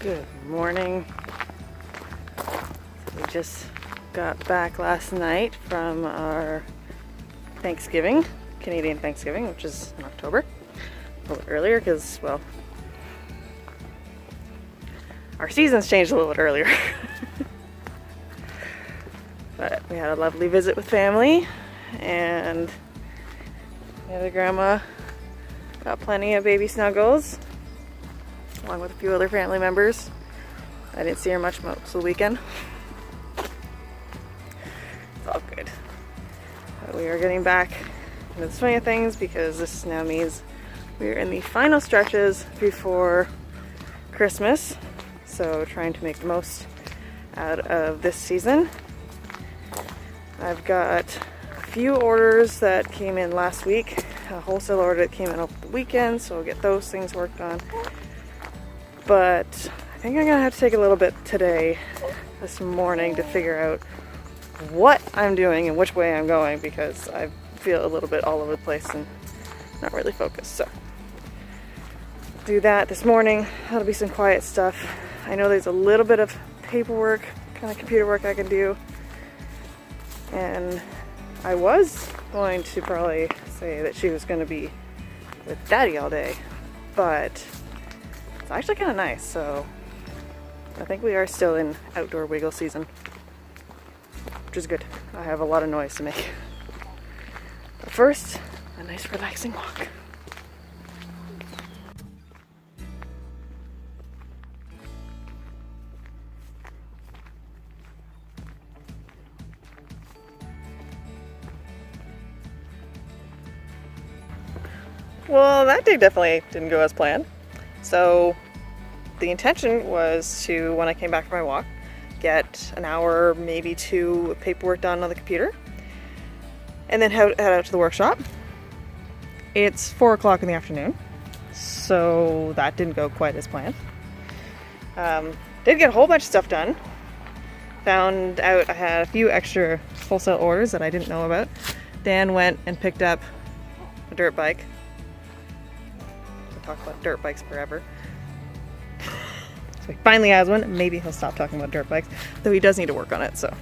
Good morning. We just got back last night from our Thanksgiving, Canadian Thanksgiving, which is in October. A little bit earlier because, well, our seasons changed a little bit earlier. But we had a lovely visit with family, and the other grandma got plenty of baby snuggles, along with a few other family members. I didn't see her much most of the weekend. It's all good. But we are getting back into the swing of things because this now means we're in the final stretches before Christmas. So trying to make the most out of this season. I've got a few orders that came in last week, a wholesale order that came in over the weekend, so we'll get those things worked on. But I think I'm gonna have to take a little bit today, this morning, to figure out what I'm doing and which way I'm going, because I feel a little bit all over the place and not really focused. So do that this morning. That'll be some quiet stuff. I know there's a little bit of paperwork, kind of computer work I can do. And I was going to probably say that she was going to be with Daddy all day, but it's actually kind of nice, so I think we are still in outdoor wiggle season, which is good. I have a lot of noise to make. But first, a nice relaxing walk. Well, that day definitely didn't go as planned. So the intention was to, when I came back from my walk, get an hour, maybe two, of paperwork done on the computer, and then head out to the workshop. It's 4 o'clock in the afternoon, so that didn't go quite as planned. Did get a whole bunch of stuff done. Found out I had a few extra wholesale orders that I didn't know about. Dan went and picked up a dirt bike. Talk about dirt bikes forever. So he finally has one. Maybe he'll stop talking about dirt bikes, though he does need to work on it. So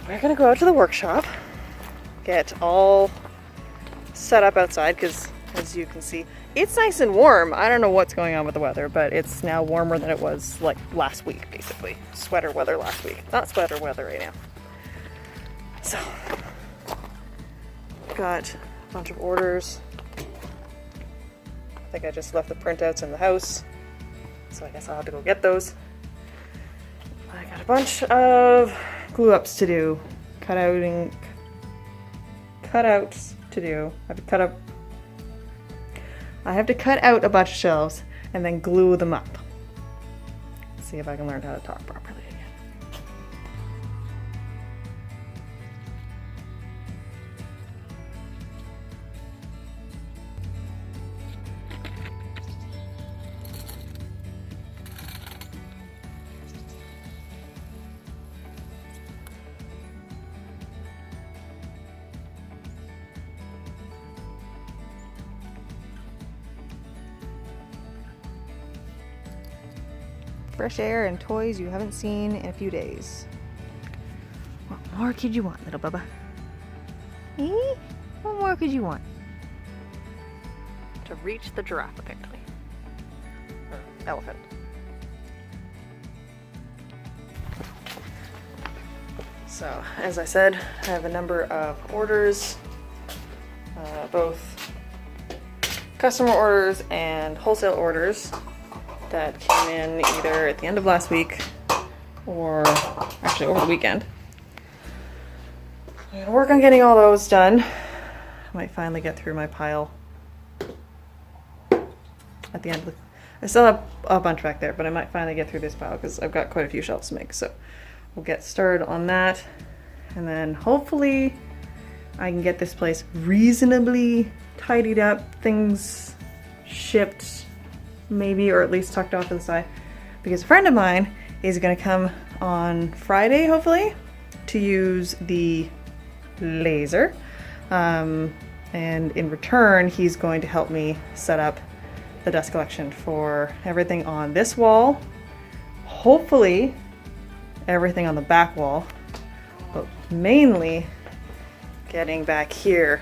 we're gonna go out to the workshop, get all set up outside, because as you can see, it's nice and warm. I don't know what's going on with the weather, but it's now warmer than it was like last week, basically. Sweater weather last week. Not sweater weather right now. So got a bunch of orders. I think I just left the printouts in the house, so I guess I'll have to go get those. I got a bunch of glue ups to do, cutouts to do. I have to cut out a bunch of shelves and then glue them up. Let's see if I can learn how to talk properly again. Fresh air and toys you haven't seen in a few days. What more could you want, little Bubba? Eh? What more could you want? To reach the giraffe, apparently. Or elephant. So, as I said, I have a number of orders, both customer orders and wholesale orders, that came in either at the end of last week or actually over the weekend. I'm gonna work on getting all those done. I might finally get through my pile at the end of the... I still have a bunch back there, but I might finally get through this pile because I've got quite a few shelves to make. So we'll get started on that, and then hopefully I can get this place reasonably tidied up, things shipped maybe, or at least tucked off to the side, because a friend of mine is going to come on Friday, hopefully, to use the laser, and in return he's going to help me set up the dust collection for everything on this wall, hopefully everything on the back wall, but mainly getting back here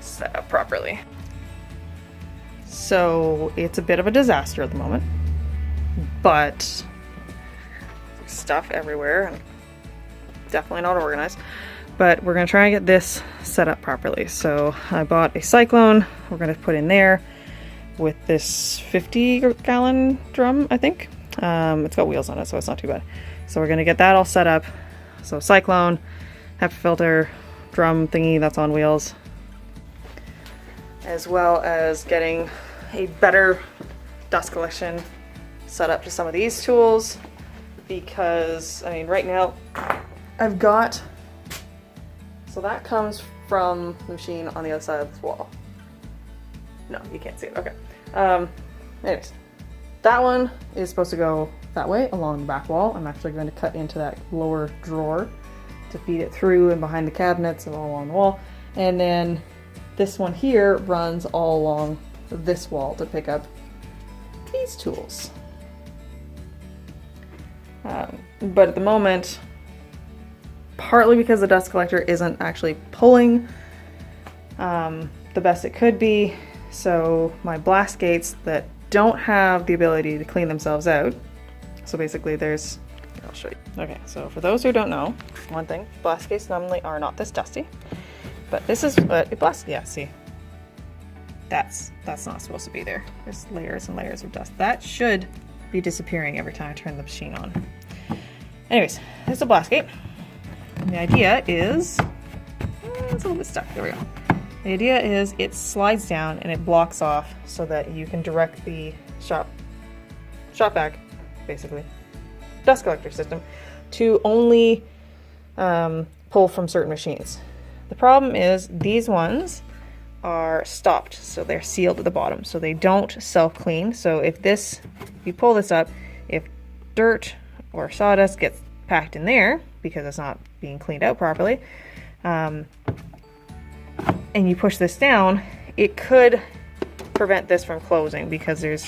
set up properly. So it's a bit of a disaster at the moment, but there's stuff everywhere and definitely not organized. But we're gonna try and get this set up properly. So I bought a cyclone we're gonna put in there with this 50-gallon drum, I think. It's got wheels on it, so it's not too bad. So we're gonna get that all set up. So cyclone, HEPA filter, drum thingy that's on wheels, as well as getting a better dust collection set up to some of these tools, because I mean right now I've got, so that comes from the machine on the other side of this wall. No, you can't see it, okay. Anyways, that one is supposed to go that way along the back wall. I'm actually going to cut into that lower drawer to feed it through and behind the cabinets and all along the wall. And then this one here runs all along this wall to pick up these tools. But at the moment, partly because the dust collector isn't actually pulling the best it could be, so my blast gates that don't have the ability to clean themselves out, so basically there's, I'll show you. Okay, so for those who don't know, one thing, blast gates normally are not this dusty, but this is what a blast, yeah, see, that's not supposed to be there. There's layers and layers of dust. That should be disappearing every time I turn the machine on. Anyways, this is a blast gate. And the idea is, it's a little bit stuck, there we go. The idea is it slides down and it blocks off so that you can direct the shop vac, basically, dust collector system, to only pull from certain machines. The problem is these ones are stopped, so they're sealed at the bottom, so they don't self-clean. So if you pull this up, if dirt or sawdust gets packed in there because it's not being cleaned out properly, and you push this down, it could prevent this from closing because there's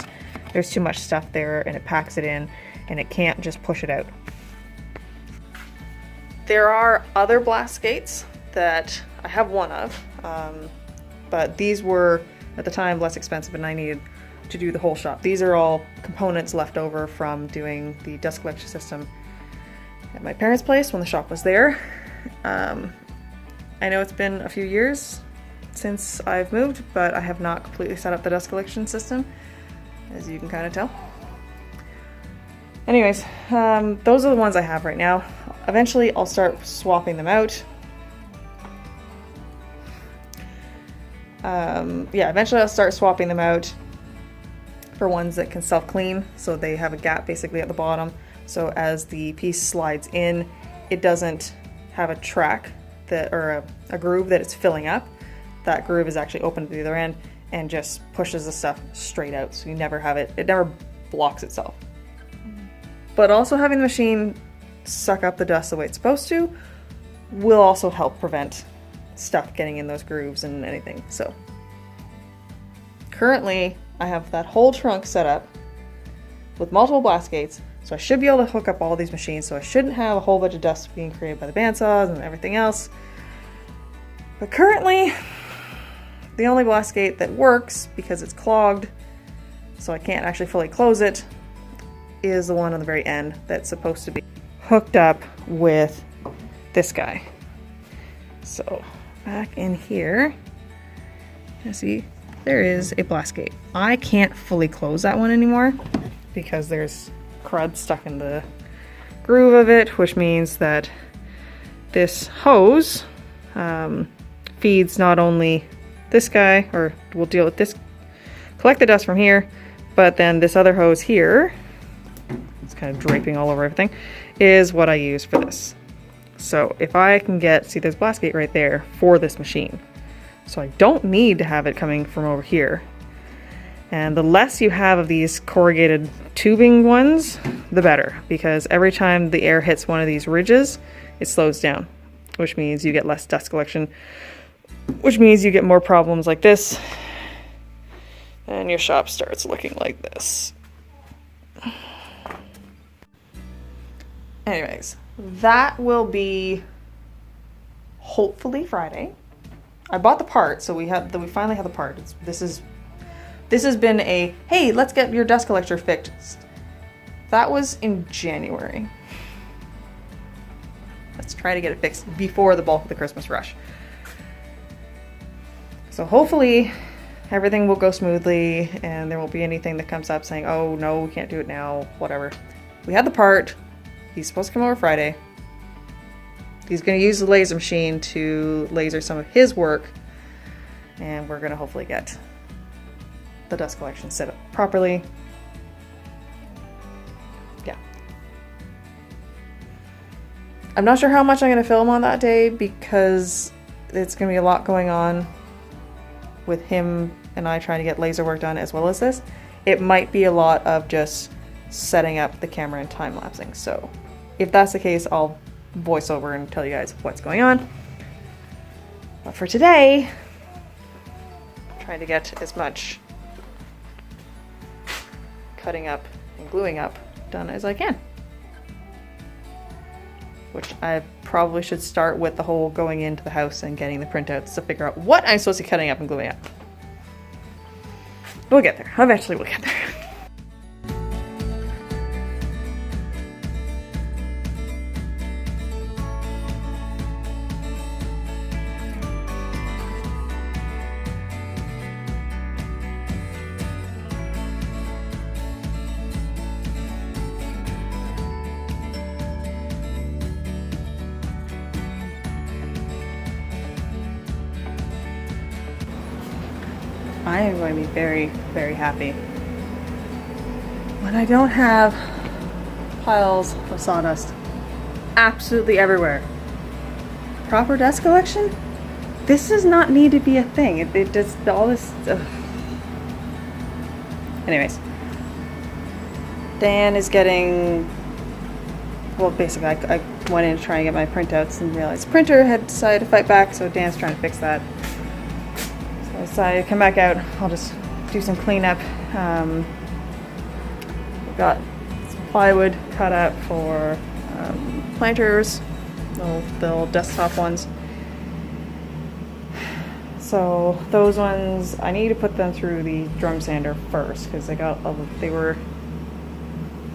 too much stuff there and it packs it in and it can't just push it out. There are other blast gates that I have one of, but these were at the time less expensive and I needed to do the whole shop. These are all components left over from doing the dust collection system at my parents' place when the shop was there. I know it's been a few years since I've moved, but I have not completely set up the dust collection system, as you can kind of tell. Anyways, those are the ones I have right now. Eventually I'll start swapping them out. Yeah, eventually I'll start swapping them out for ones that can self-clean, so they have a gap basically at the bottom, so as the piece slides in, it doesn't have a track that, or a groove that it's filling up. That groove is actually open at the other end and just pushes the stuff straight out, so you never have it never blocks itself. But also having the machine suck up the dust the way it's supposed to will also help prevent stuff getting in those grooves and anything. So currently I have that whole trunk set up with multiple blast gates, so I should be able to hook up all these machines, so I shouldn't have a whole bunch of dust being created by the bandsaws and everything else. But currently the only blast gate that works, because it's clogged so I can't actually fully close it, is the one on the very end that's supposed to be hooked up with this guy. So back in here, you see there is a blast gate. I can't fully close that one anymore because there's crud stuck in the groove of it, which means that this hose feeds not only this guy, or we'll deal with this, collect the dust from here, but then this other hose here, it's kind of draping all over everything, is what I use for this. So if I can get, see there's blast gate right there for this machine. So I don't need to have it coming from over here. And the less you have of these corrugated tubing ones, the better, because every time the air hits one of these ridges, it slows down, which means you get less dust collection, which means you get more problems like this And your shop starts looking like this. Anyways, that will be hopefully Friday. I bought the part, so we finally have the part. This has been a, hey, let's get your dust collector fixed. That was in January. Let's try to get it fixed before the bulk of the Christmas rush. So hopefully everything will go smoothly and there won't be anything that comes up saying, oh no, we can't do it now, whatever. We had the part. He's supposed to come over Friday. He's going to use the laser machine to laser some of his work, and we're going to hopefully get the dust collection set up properly. Yeah. I'm not sure how much I'm going to film on that day because it's going to be a lot going on with him and I trying to get laser work done as well as this. It might be a lot of just setting up the camera and time-lapsing. So if that's the case, I'll voice over and tell you guys what's going on. But for today, I'm trying to get as much cutting up and gluing up done as I can. Which I probably should start with the whole going into the house and getting the printouts to figure out what I'm supposed to be cutting up and gluing up. We'll get there. Eventually we'll get there. I am going to be very, very happy when I don't have piles of sawdust absolutely everywhere. Proper dust collection? This does not need to be a thing. It does all this. Ugh. Anyways, Dan is getting, well, basically I went in to try and get my printouts and realized the printer had decided to fight back, so Dan's trying to fix that. I decided to come back out. I'll just do some cleanup. We've got some plywood cut up for planters, the little desktop ones. So those ones, I need to put them through the drum sander first because they were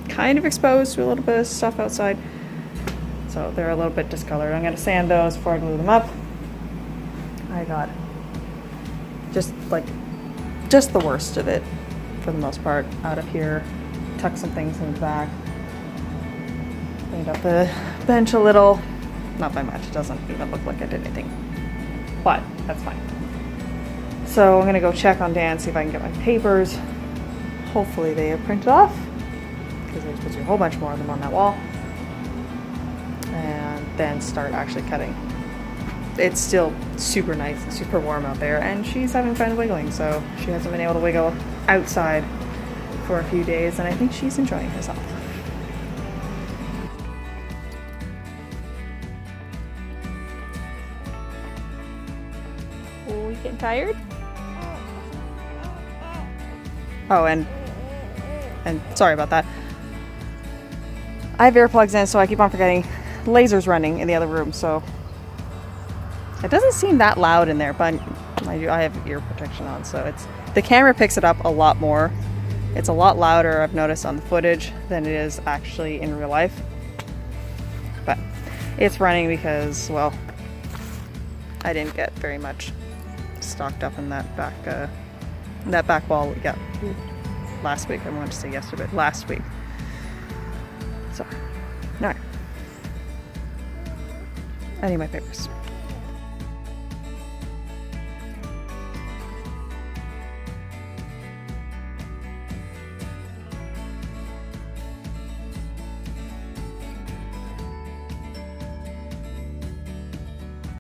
kind of exposed to a little bit of stuff outside. So they're a little bit discolored. I'm going to sand those before I glue them up. I got just the worst of it for the most part out of here. Tuck some things in the back. Cleaned up the bench a little. Not by much. It doesn't even look like I did anything. But that's fine. So I'm gonna go check on Dan, see if I can get my papers. Hopefully they have printed off because there's supposed to be a whole bunch more of them on that wall. And then start actually cutting. It's still super nice and super warm out there, and she's having fun wiggling, so she hasn't been able to wiggle outside for a few days, and I think she's enjoying herself. Oh, you getting tired? Oh, and sorry about that. I have earplugs in, so I keep on forgetting. Laser's running in the other room, so it doesn't seem that loud in there, but I have ear protection on, so the camera picks it up a lot more. It's a lot louder, I've noticed, on the footage than it is actually in real life. But it's running because, well, I didn't get very much stocked up in that back wall we got last week. I wanted to say yesterday, but last week. So, alright. I need my papers.